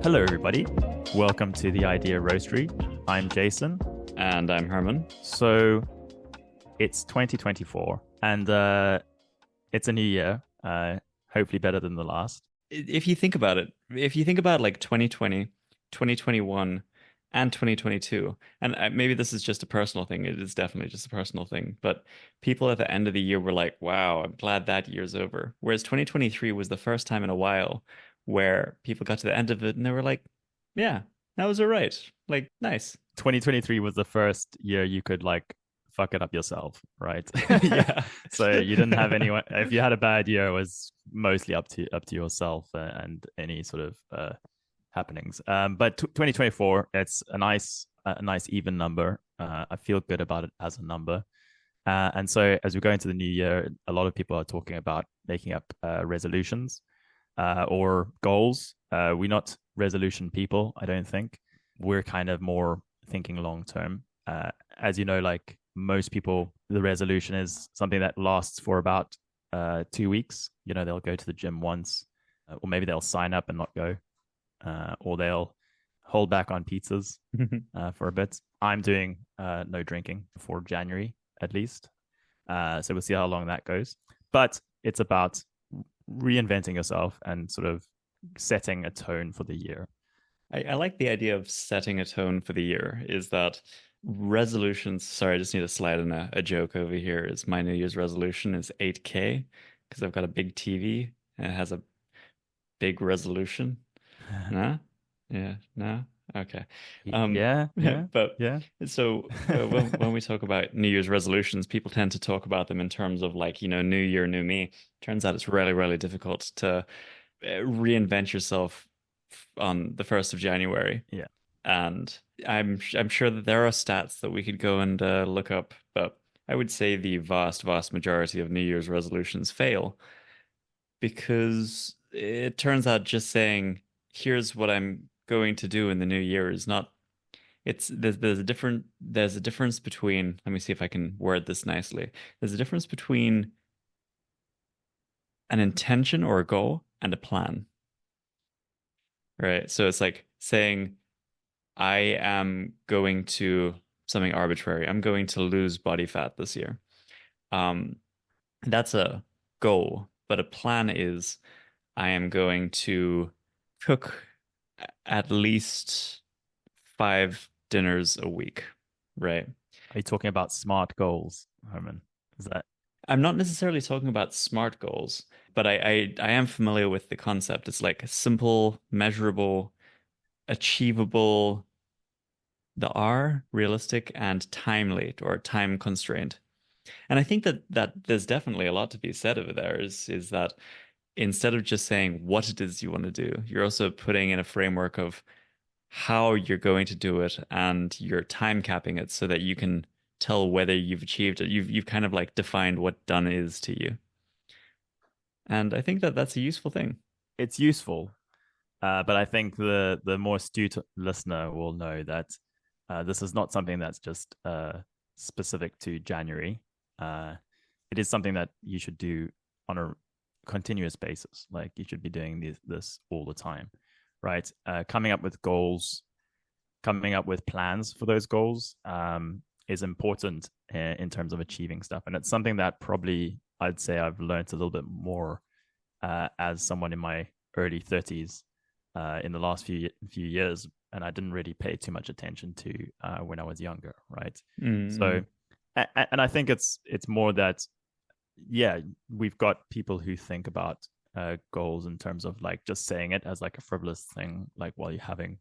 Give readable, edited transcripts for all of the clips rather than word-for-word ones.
Hello, everybody. Welcome to the Idea Roastery. I'm Jason. And I'm Herman. So it's 2024 and it's a new year, hopefully better than the last. If you think about it, if you think about like 2020, 2021, and 2022, and maybe this is just a personal thing, it is definitely just a personal thing, but people at the end of the year were like, wow, I'm glad that year's over. Whereas 2023 was the first time in a while where people got to the end of it and they were like, yeah, that was all right. Like, nice. 2023 was the first year you could like fuck it up yourself, right? Yeah. So you didn't have anyone. If you had a bad year, it was mostly up to yourself and any sort of happenings. But 2024, it's a nice even number. I feel good about it as a number. And so as we go into the new year, a lot of people are talking about making up resolutions or goals. We're not resolution people, I don't think. We're kind of more thinking long term. As you know, like most people, the resolution is something that lasts for about 2 weeks. You know, they'll go to the gym once, or maybe they'll sign up and not go, or they'll hold back on pizzas for a bit. I'm doing no drinking for January at least. So we'll see how long that goes. But it's about reinventing yourself and sort of setting a tone for the year. I like the idea of setting a tone for the year, is that resolutions. Sorry, I just need to slide in a joke over here. Is my New Year's resolution is 8K because I've got a big TV and it has a big resolution. No? Yeah, no? Okay. Yeah, yeah, But yeah. so when we talk about New Year's resolutions, people tend to talk about them in terms of like, new year, new me. Turns out it's really, really difficult to reinvent yourself on the 1st of January. Yeah. And I'm sure that there are stats that we could go and look up, but I would say the vast, vast majority of New Year's resolutions fail because it turns out just saying, here's what I'm going to do in the new year is not it's there's a difference between, let me see if I can word this nicely. There's a difference between an intention or a goal and a plan. Right? So it's like saying I am going to something arbitrary. I'm going to lose body fat this year. Um, that's a goal, but a plan is I am going to cook at least 5 dinners a week, right? Are you talking about smart goals, Herman? Is that I'm not necessarily talking about smart goals, but I am familiar with the concept. It's like simple, measurable, achievable, the R, realistic, and timely or time constraint. And I think that there's definitely a lot to be said over there is that instead of just saying what it is you want to do, you're also putting in a framework of how you're going to do it and you're time capping it so that you can tell whether you've achieved it. You've kind of like defined what done is to you. And I think that that's a useful thing. it's useful, but I think the more astute listener will know that this is not something that's just specific to January. Uh, it is something that you should do on a continuous basis. Like you should be doing this all the time, right? Coming up with goals, coming up with plans for those goals is important in terms of achieving stuff. And it's something that probably I'd say I've learned a little bit more as someone in my early 30s in the last few years, and I didn't really pay too much attention to when I was younger, right? So, Mm. and I think it's more that, yeah, we've got people who think about goals in terms of like just saying it as like a frivolous thing, like while you're having,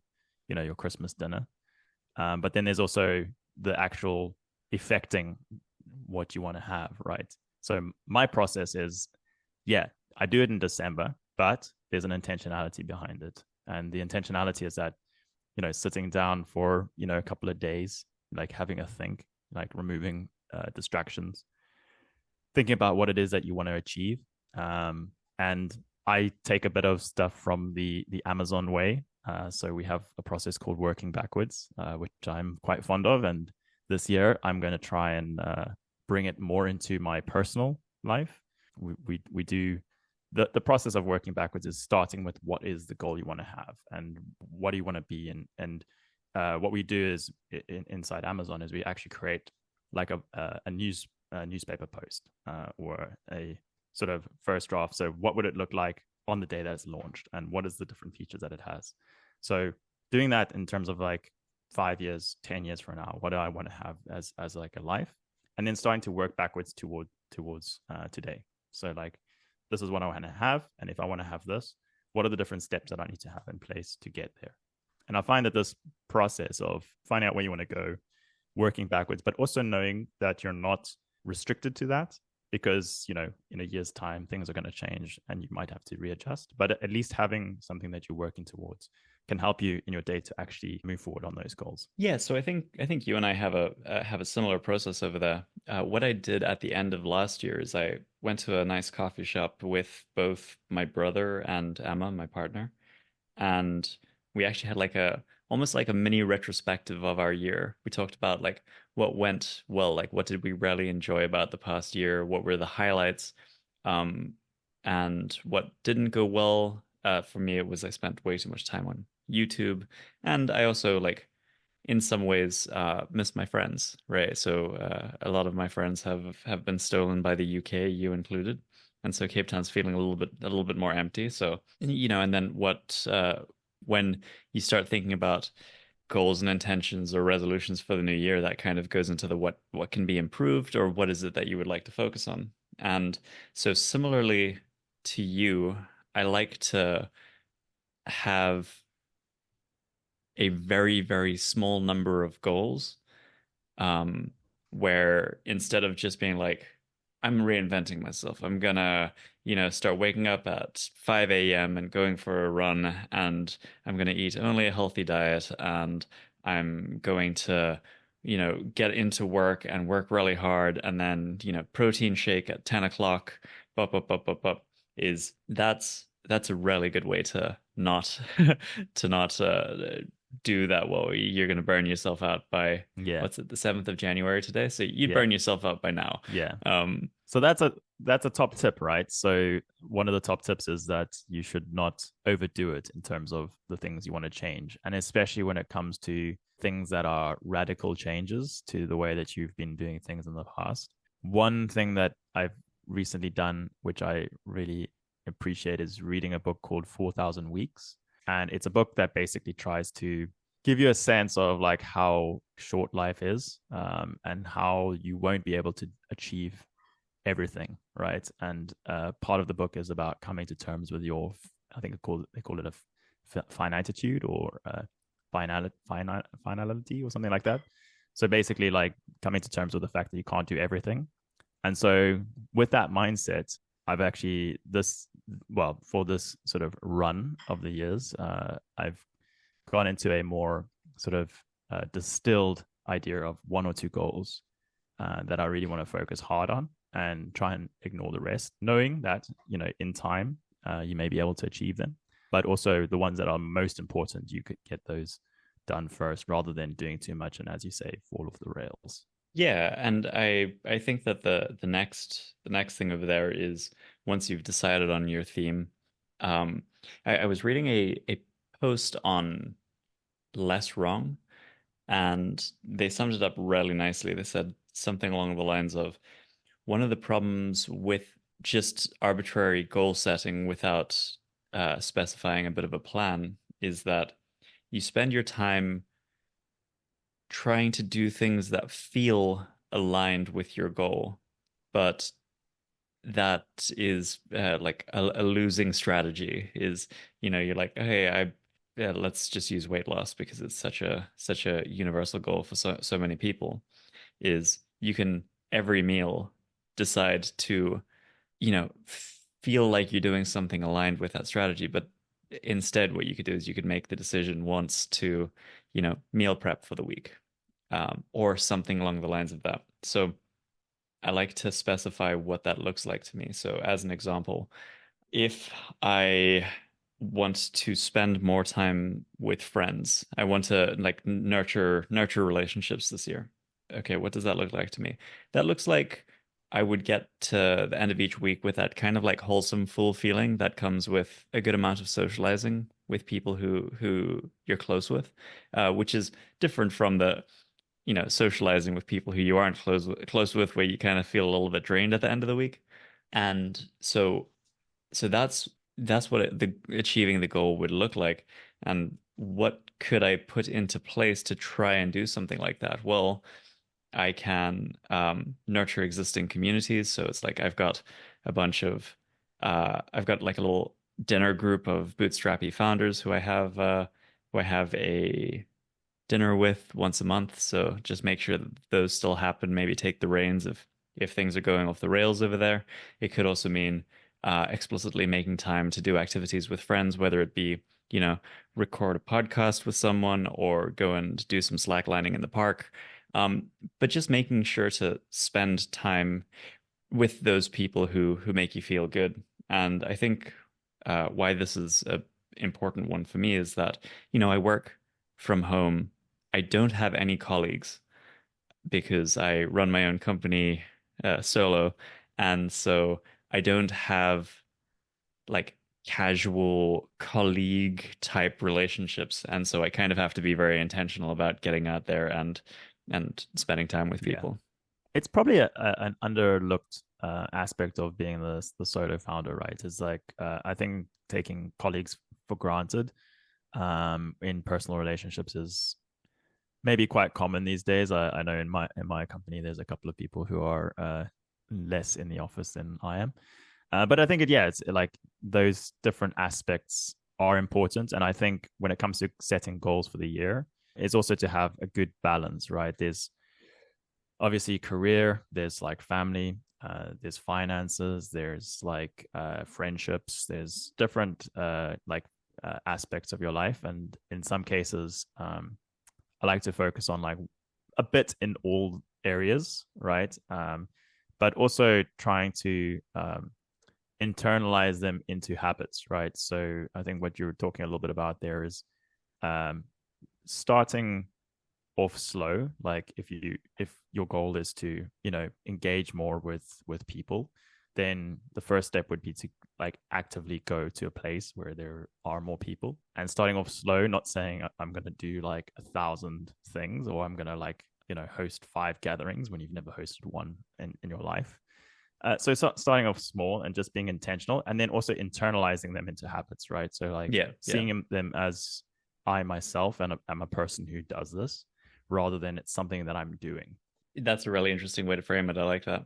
your Christmas dinner. But then there's also the actual effecting what you want to have, right? So my process is, yeah, I do it in December, but there's an intentionality behind it. And the intentionality is that, sitting down for, a couple of days, like having a think, like removing distractions, thinking about what it is that you want to achieve. And I take a bit of stuff from the Amazon way. So we have a process called working backwards, which I'm quite fond of. And this year, I'm going to try and bring it more into my personal life. We do the process of working backwards is starting with what is the goal you want to have and what do you want to be in. And what we do is inside Amazon is we actually create like a newspaper post or a sort of first draft. So what would it look like on the day that it's launched, and what is the different features that it has? So doing that in terms of like 5 years, 10 years from now, what do I want to have as like a life, and then starting to work backwards towards today. So like this is what I want to have, and if I want to have this, what are the different steps that I need to have in place to get there? And I find that this process of finding out where you want to go, working backwards, but also knowing that you're not restricted to that, because in a year's time things are going to change and you might have to readjust, but at least having something that you're working towards can help you in your day to actually move forward on those goals. Yeah, so I think you and I have a similar process over there. What I did at the end of last year is I went to a nice coffee shop with both my brother and Emma, my partner, and we actually had like a almost like a mini retrospective of our year. We talked about like what went well, like what did we really enjoy about the past year, what were the highlights, um, and what didn't go well. For me, it was I spent way too much time on YouTube, and I also like in some ways miss my friends, right? So a lot of my friends have been stolen by the UK, you included. And so Cape Town's feeling a little bit more empty. So, and then when you start thinking about goals and intentions or resolutions for the new year, that kind of goes into the what can be improved or what is it that you would like to focus on. And so similarly to you, I like to have a very, very small number of goals, um, where instead of just being like, I'm reinventing myself, I'm gonna, start waking up at 5 a.m. and going for a run, and I'm gonna eat only a healthy diet, and I'm going to, get into work and work really hard, and then, protein shake at 10 o'clock, bup, bup, bup, bup, bup, is that's a really good way to not to not do that well. You're going to burn yourself out by Yeah. what's it, the 7th of January today? So you'd Yeah. burn yourself out by now. Yeah. Um, So that's a top tip, right? So one of the top tips is that you should not overdo it in terms of the things you want to change, and especially when it comes to things that are radical changes to the way that you've been doing things in the past. One thing that I've recently done, which I really appreciate, is reading a book called 4,000 Weeks, and it's a book that basically tries to give you a sense of like how short life is, and how you won't be able to achieve everything, right? And part of the book is about coming to terms with your, I think they call it a finitude or finality or something like that. So basically, like coming to terms with the fact that you can't do everything. And so with that mindset, I've actually for this sort of run of the years, I've gone into a more sort of distilled idea of one or two goals that I really want to focus hard on and try and ignore the rest, knowing that, in time, you may be able to achieve them. But also the ones that are most important, you could get those done first rather than doing too much and, as you say, fall off the rails. yeah, and I think that the next thing over there is once you've decided on your theme. Um, I was reading a post on Less Wrong, and they summed it up really nicely. They said something along the lines of one of the problems with just arbitrary goal setting without specifying a bit of a plan is that you spend your time trying to do things that feel aligned with your goal, but that is like a losing strategy. Is you're like, hey, yeah, let's just use weight loss because it's such a universal goal for so many people. Is you can every meal decide to, feel like you're doing something aligned with that strategy. But instead, what you could do is you could make the decision once to, meal prep for the week, or something along the lines of that. So I like to specify what that looks like to me. So, as an example, if I want to spend more time with friends, I want to like nurture relationships this year. Okay, what does that look like to me? That looks like I would get to the end of each week with that kind of like wholesome, full feeling that comes with a good amount of socializing with people who you're close with, which is different from the, socializing with people who you aren't close with, where you kind of feel a little bit drained at the end of the week. And so that's what the achieving the goal would look like. And what could I put into place to try and do something like that? Well, I can nurture existing communities. So it's like a bunch of I've got like a little dinner group of bootstrappy founders who I have a dinner with once a month. So just make sure that those still happen. Maybe take the reins if things are going off the rails over there. It could also mean explicitly making time to do activities with friends, whether it be, record a podcast with someone or go and do some slacklining in the park. But just making sure to spend time with those people who make you feel good. And I think why this is a important one for me is that, I work from home. I don't have any colleagues because I run my own company solo, and so I don't have like casual colleague type relationships, and so I kind of have to be very intentional about getting out there and spending time with Yeah, people. it's probably an underlooked aspect of being the solo founder, right? Is like I think taking colleagues for granted in personal relationships is maybe quite common these days. I know in my company there's a couple of people who are less in the office than I am. But I think it's like those different aspects are important. And I think when it comes to setting goals for the year, it's also to have a good balance, right? There's obviously career, there's like family, there's finances, there's like friendships, there's different aspects of your life. And in some cases, I like to focus on like a bit in all areas, right? But also trying to internalize them into habits, right? So I think what you were talking a little bit about there is um, starting off slow. Like if your goal is to engage more with people, then the first step would be to like actively go to a place where there are more people and starting off slow, not saying I'm going to do like 1,000 things or I'm going to like host 5 gatherings when you've never hosted one in your life. So starting off small and just being intentional, and then also internalizing them into habits, right? So like Yeah, yeah. seeing them as I myself and I'm a person who does this, rather than it's something that I'm doing. That's a really interesting way to frame it. I like that.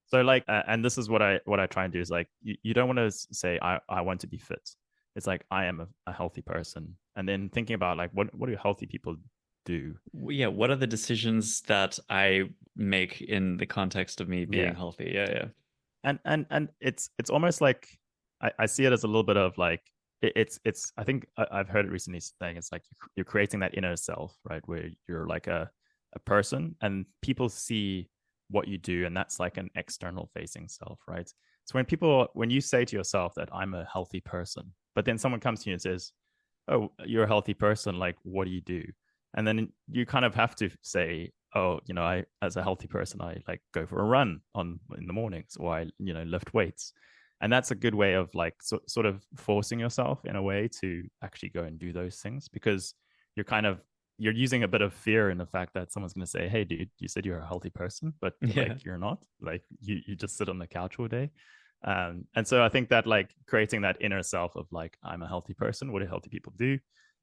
So like, and this is what I try and do is like you don't want to say I want to be fit. It's like I am a healthy person, and then thinking about like what do healthy people do? Yeah, what are the decisions that I make in the context of me being Yeah, healthy? Yeah, yeah. and it's almost like I see it as a little bit of like it's I think I've heard it recently saying it's like you're creating that inner self, right, where you're like a person and people see what you do, and that's like an external facing self, right? So when you say to yourself that I'm a healthy person, but then someone comes to you and says, oh, you're a healthy person, like what do you do? And then you kind of have to say, oh, I as a healthy person, I like go for a run on in the mornings, or I lift weights. And that's a good way of like sort of forcing yourself in a way to actually go and do those things, because you're kind of you're using a bit of fear in the fact that someone's going to say, hey dude, you said you're a healthy person, but Yeah. like you're not, like you just sit on the couch all day. And so I think that like creating that inner self of like I'm a healthy person, what do healthy people do?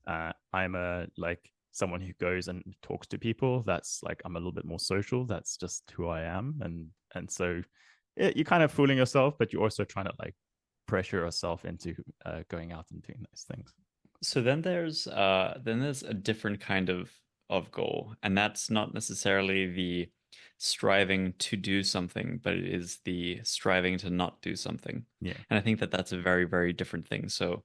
I'm a like someone who goes and talks to people. That's like I'm a little bit more social. That's just who I am. And so you're kind of fooling yourself, but you're also trying to like pressure yourself into going out and doing those things. So then there's a different kind of goal, and that's not necessarily the striving to do something, but it is the striving to not do something. Yeah, And I think that that's a very, very different thing. So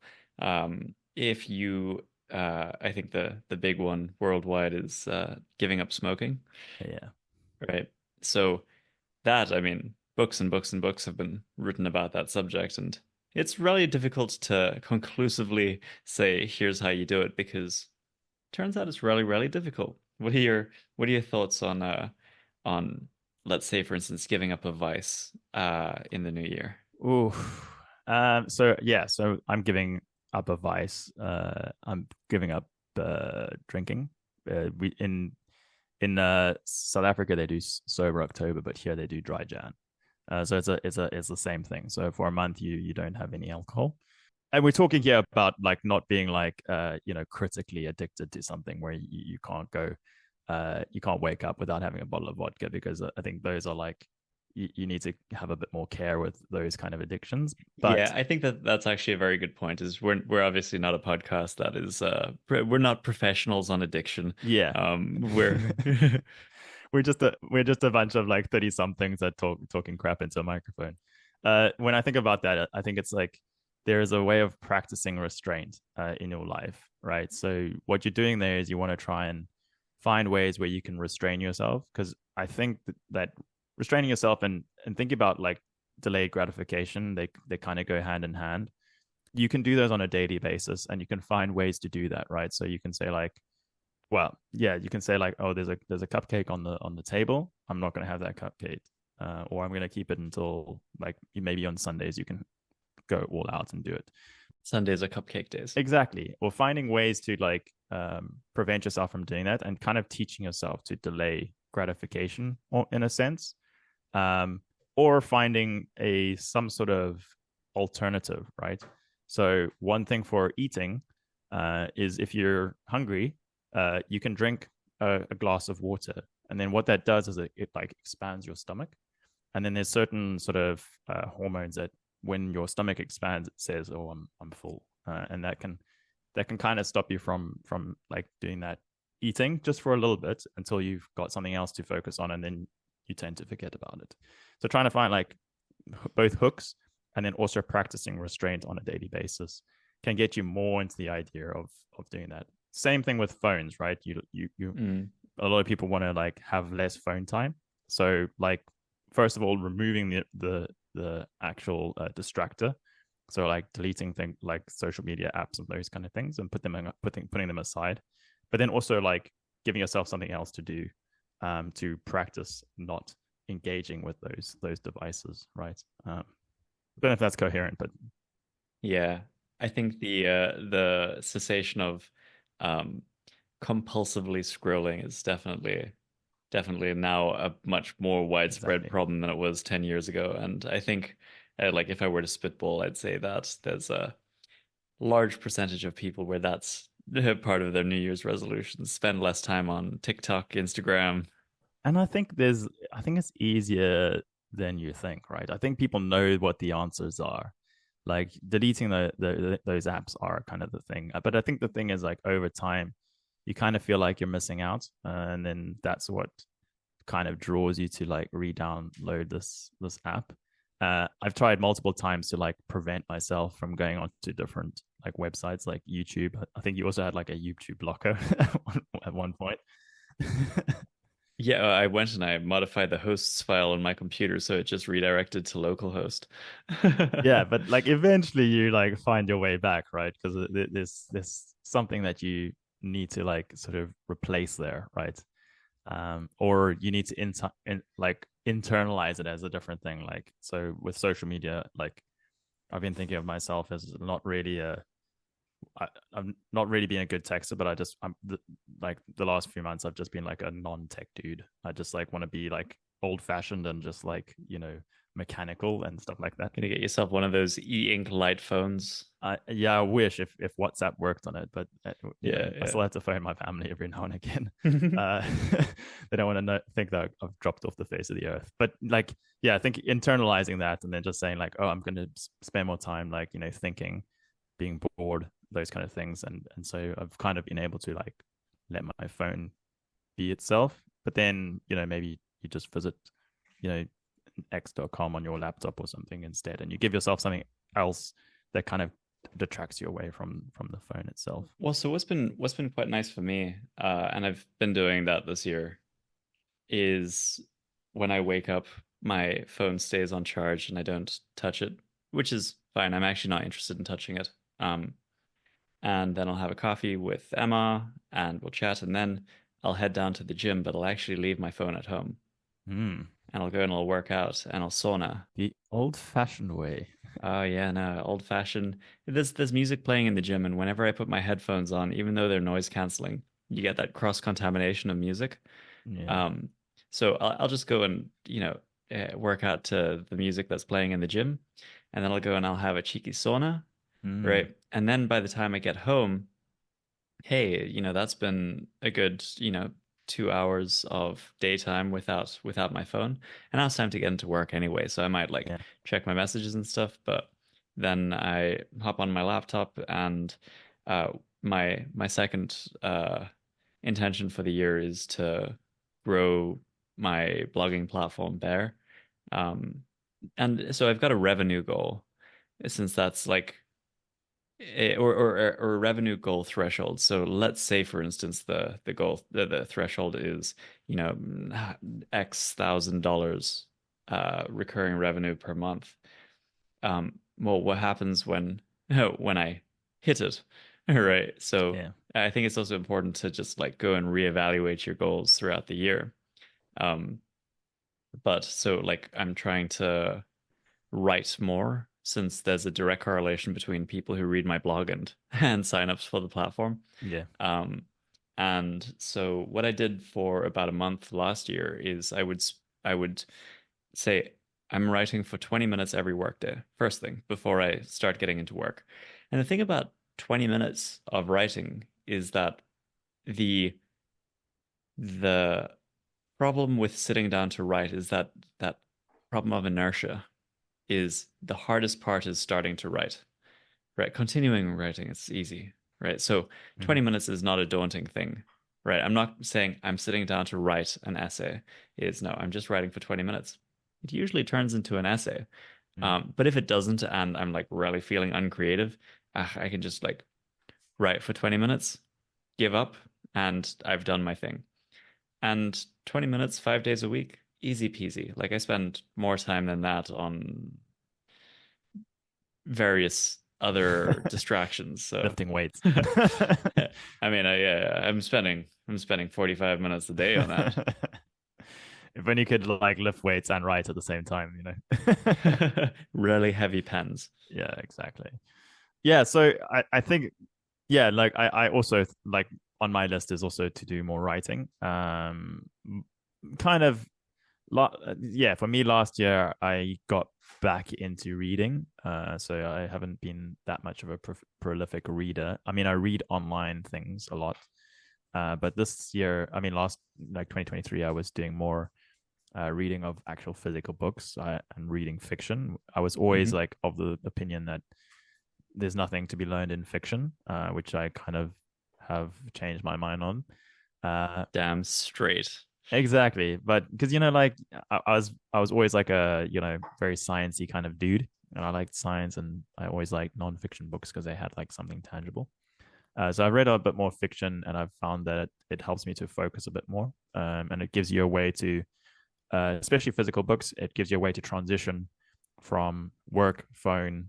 if you I think the big one worldwide is giving up smoking, yeah, right? So that, I mean, books and books and books have been written about that subject, and it's really difficult to conclusively say, here's how you do it, because it turns out it's really, really difficult. What are your thoughts on let's say, for instance, giving up a vice in the new year? Ooh. So yeah, so I'm giving up a vice. I'm giving up drinking. We in South Africa they do sober October, but here they do dry Jan. So it's the same thing. So for a month you don't have any alcohol. And we're talking here about like not being like critically addicted to something where you can't go you can't wake up without having a bottle of vodka, because I think those are like you need to have a bit more care with those kind of addictions. Yeah, But I think that that's actually a very good point. Is we're obviously not a podcast that is we're not professionals on addiction. yeah, We're we're just a bunch of like 30 somethings that talking crap into a microphone. When I think about that, I think it's like there is a way of practicing restraint in your life, right? So what you're doing there is you want to try and find ways where you can restrain yourself, because I think that restraining yourself and think about like delayed gratification, they kind of go hand in hand. You can do those on a daily basis, and you can find ways to do that, right? So you can say like, well, yeah, you can say like, oh, there's a cupcake on the table. I'm not going to have that cupcake, or I'm going to keep it until like maybe on Sundays you can go all out and do it. Sundays are cupcake days. Exactly, or finding ways to like prevent yourself from doing that, and kind of teaching yourself to delay gratification, or in a sense, um, or finding a some sort of alternative, right? So one thing for eating is if you're hungry, you can drink a glass of water, and then what that does is it like expands your stomach, and then there's certain sort of hormones that when your stomach expands, it says, "Oh, I'm full," and that can kind of stop you from like doing that eating just for a little bit until you've got something else to focus on, and then you tend to forget about it. So trying to find like both hooks and then also practicing restraint on a daily basis can get you more into the idea of doing that. Same thing with phones, right? You Mm. A lot of people want to like have less phone time. So like first of all, removing the actual distractor. So like deleting things like social media apps and those kind of things, and putting them aside. But then also like giving yourself something else to do, to practice not engaging with those devices, right? I don't know if that's coherent, but Yeah, I think the cessation of um, compulsively scrolling is definitely now a much more widespread exactly. problem than it was 10 years ago. And I think, like, if I were to spitball, I'd say that there's a large percentage of people where that's part of their New Year's resolutions: spend less time on TikTok, Instagram. And I think it's easier than you think, right? I think people know what the answers are. Like deleting those apps are kind of the thing. But I think the thing is like over time, you kind of feel like you're missing out, and then that's what kind of draws you to like re-download this app. I've tried multiple times to like prevent myself from going on to different like websites like YouTube. I think you also had like a YouTube blocker at one point. Yeah, I went and I modified the hosts file on my computer so it just redirected to localhost. Yeah, but like eventually you like find your way back, right? Because there's something that you need to like sort of replace there, right? Or you need to like internalize it as a different thing. Like so with social media, like I've been thinking of myself as not really I'm not really being a good texter, but like the last few months I've just been like a non-tech dude. I just like want to be like old fashioned and just like mechanical and stuff like that. Gonna get yourself one of those e-ink light phones. Yeah, I wish if WhatsApp worked on it, but Yeah, I yeah. still have to phone my family every now and again. Uh, they don't want to think that I've dropped off the face of the earth. But like, yeah, I think internalizing that and then just saying like, oh, I'm going to spend more time like thinking, being bored, those kind of things, and so I've kind of been able to like let my phone be itself. But then maybe you just visit you know x.com on your laptop or something instead, and you give yourself something else that kind of detracts you away from the phone itself. Well, so what's been quite nice for me, and I've been doing that this year, is when I wake up, my phone stays on charge and I don't touch it, which is fine. I'm actually not interested in touching it. And then I'll have a coffee with Emma and we'll chat, and then I'll head down to the gym, but I'll actually leave my phone at home. Hmm. and I'll go and I'll work out and I'll sauna. The old-fashioned way. Oh yeah, no, old fashioned. There's music playing in the gym, and whenever I put my headphones on, even though they're noise canceling, you get that cross contamination of music. Yeah. Um, so I'll just go and work out to the music that's playing in the gym, and then I'll go and I'll have a cheeky sauna, Mm. right? And then by the time I get home, hey, that's been a good, 2 hours of daytime without my phone. And now it's time to get into work anyway. So I might like Yeah. check my messages and stuff, but then I hop on my laptop and uh my second intention for the year is to grow my blogging platform there. Um and so I've got a revenue goal since that's like or a revenue goal threshold. So let's say, for instance, the goal the threshold is X thousand dollars recurring revenue per month. Well, what happens when when I hit it, right? So Yeah. I think it's also important to just like go and reevaluate your goals throughout the year. Um, but so like I'm trying to write more since there's a direct correlation between people who read my blog and and signups for the platform. Yeah. Um, and so what I did for about a month last year is I would say I'm writing for 20 minutes every workday, first thing before I start getting into work. And the thing about 20 minutes of writing is that the the problem with sitting down to write is that problem of inertia is the hardest part is starting to write, right? Continuing writing, it's easy, right? So Hmm. 20 minutes is not a daunting thing, right? I'm not saying I'm sitting down to write an essay. Is no, I'm just writing for 20 minutes. It usually turns into an essay. Mm. But if it doesn't, and I'm like really feeling uncreative, I can just like write for 20 minutes, give up, and I've done my thing. And 20 minutes, 5 days a week, easy peasy. Like I spend more time than that on various other distractions. So, Lifting weights. I mean, I'm spending 45 minutes a day on that. If only you could like lift weights and write at the same time, you know. Really heavy pens. Yeah, exactly. Yeah, so I think yeah, like I also like on my list is also to do more writing. Kind of yeah, for me last year I got back into reading. So I haven't been that much of a prolific reader. I mean, I read online things a lot. But this year, I mean, last like 2023, I was doing more reading of actual physical books and reading fiction. I was always Hmm. like of the opinion that there's nothing to be learned in fiction, which I kind of have changed my mind on. Uh, Damn straight. exactly, but because like I was always like a very sciencey kind of dude, and I liked science, and I always liked nonfiction books because they had like something tangible. So I've read a bit more fiction, and I've found that it helps me to focus a bit more, and it gives you a way to especially physical books, it gives you a way to transition from work, phone,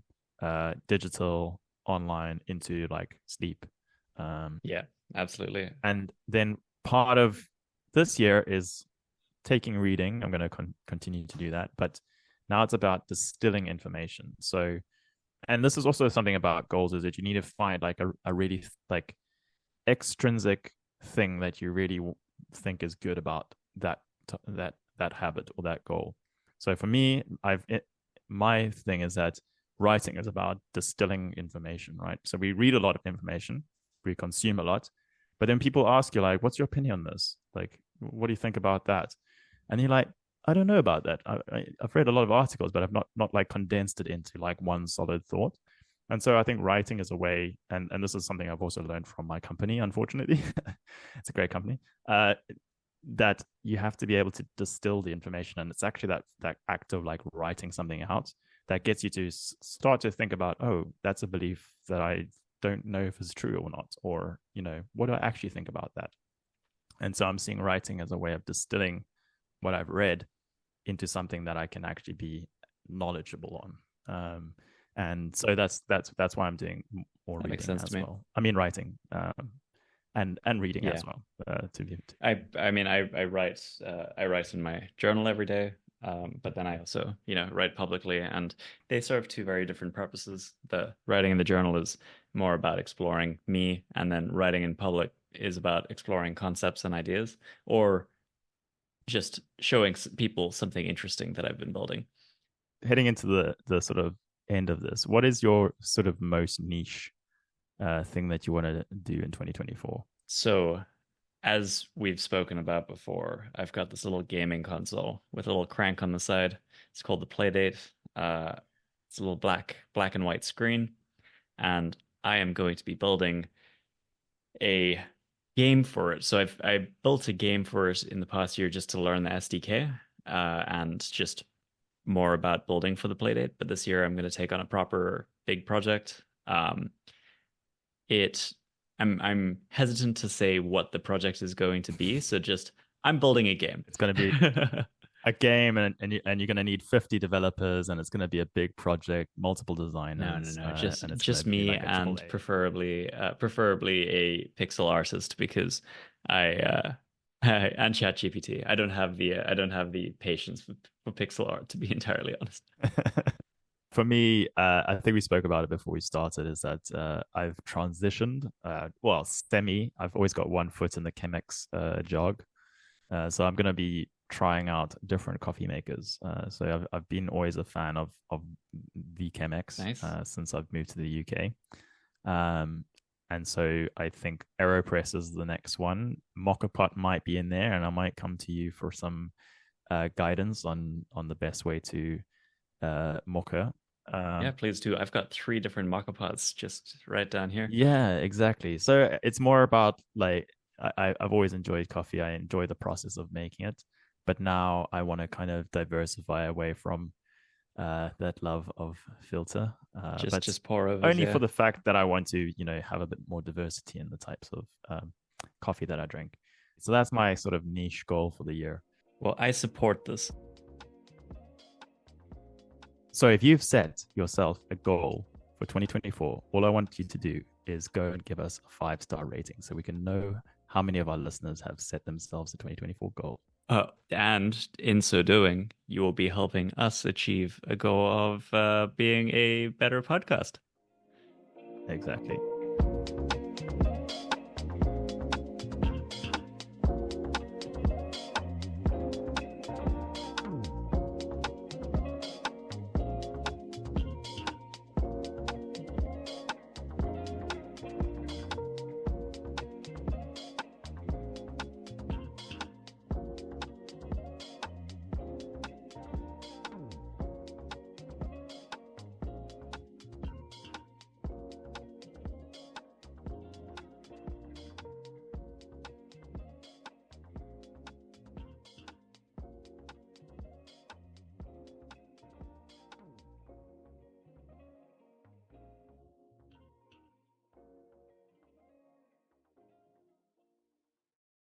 digital, online into like sleep. Um, Yeah, absolutely. and then part of this year is taking reading. I'm going to continue to do that, but now it's about distilling information. So, and this is also something about goals is that you need to find like a really like extrinsic thing that you really think is good about that habit or that goal. So for me, my thing is that writing is about distilling information, right? So we read a lot of information, we consume a lot, but then people ask you like, "What's your opinion on this? Like, what do you think about that?" And you're like, "I don't know about that. I've read a lot of articles, but I've not like condensed it into like one solid thought." And so I think writing is a way, and this is something I've also learned from my company, unfortunately. It's a great company. That you have to be able to distill the information. And it's actually that act of like writing something out that gets you to start to think about, oh, that's a belief that I don't know if it's true or not, or, what do I actually think about that? And so I'm seeing writing as a way of distilling what I've read into something that I can actually be knowledgeable on. And so that's why I'm doing more That makes reading sense to as me. well. I mean, writing. and reading Yeah. as well. To be I mean I write in my journal every day, but then I also write publicly, and they serve two very different purposes. The writing in the journal is more about exploring me, and then writing in public is about exploring concepts and ideas, or just showing people something interesting that I've been building. heading into the sort of end of this, what is your sort of most niche thing that you want to do in 2024? So, as we've spoken about before, I've got this little gaming console with a little crank on the side. It's called the Playdate. Uh, it's a little black and white screen, and I am going to be building a game for it. So I built a game for it in the past year just to learn the SDK, and just more about building for the Playdate. But this year I'm going to take on a proper big project. It I'm hesitant to say what the project is going to be, so just I'm building a game. It's going to be a game, and you're going to need 50 developers, and it's going to be a big project, multiple No, no, designers, no. and it's going Just to be me, like a triple and A. preferably a pixel artist, because I and ChatGPT. I don't have the patience for pixel art, to be entirely honest. For me, I think we spoke about it before we started, is that I've transitioned, well, semi. I've always got one foot in the Chemex jog. So I'm going to be trying out different coffee makers. So I've been always a fan of the Chemex Nice. since I've moved to the UK. And so I think AeroPress is the next one. Mockapot might be in there, and I might come to you for some guidance on the best way to mocha. Yeah, please do. I've got three different mocha pots just right down here. Yeah, exactly. So it's more about like I've always enjoyed coffee. I enjoy the process of making it, but now I want to kind of diversify away from that love of filter. But Just pour overs, only yeah. for the fact that I want to, have a bit more diversity in the types of coffee that I drink. So that's my sort of niche goal for the year. Well, I support this. So if you've set yourself a goal for 2024, all I want you to do is go and give us a 5-star rating so we can know how many of our listeners have set themselves a 2024 goal. And in so doing, you will be helping us achieve a goal of being a better podcast. Exactly.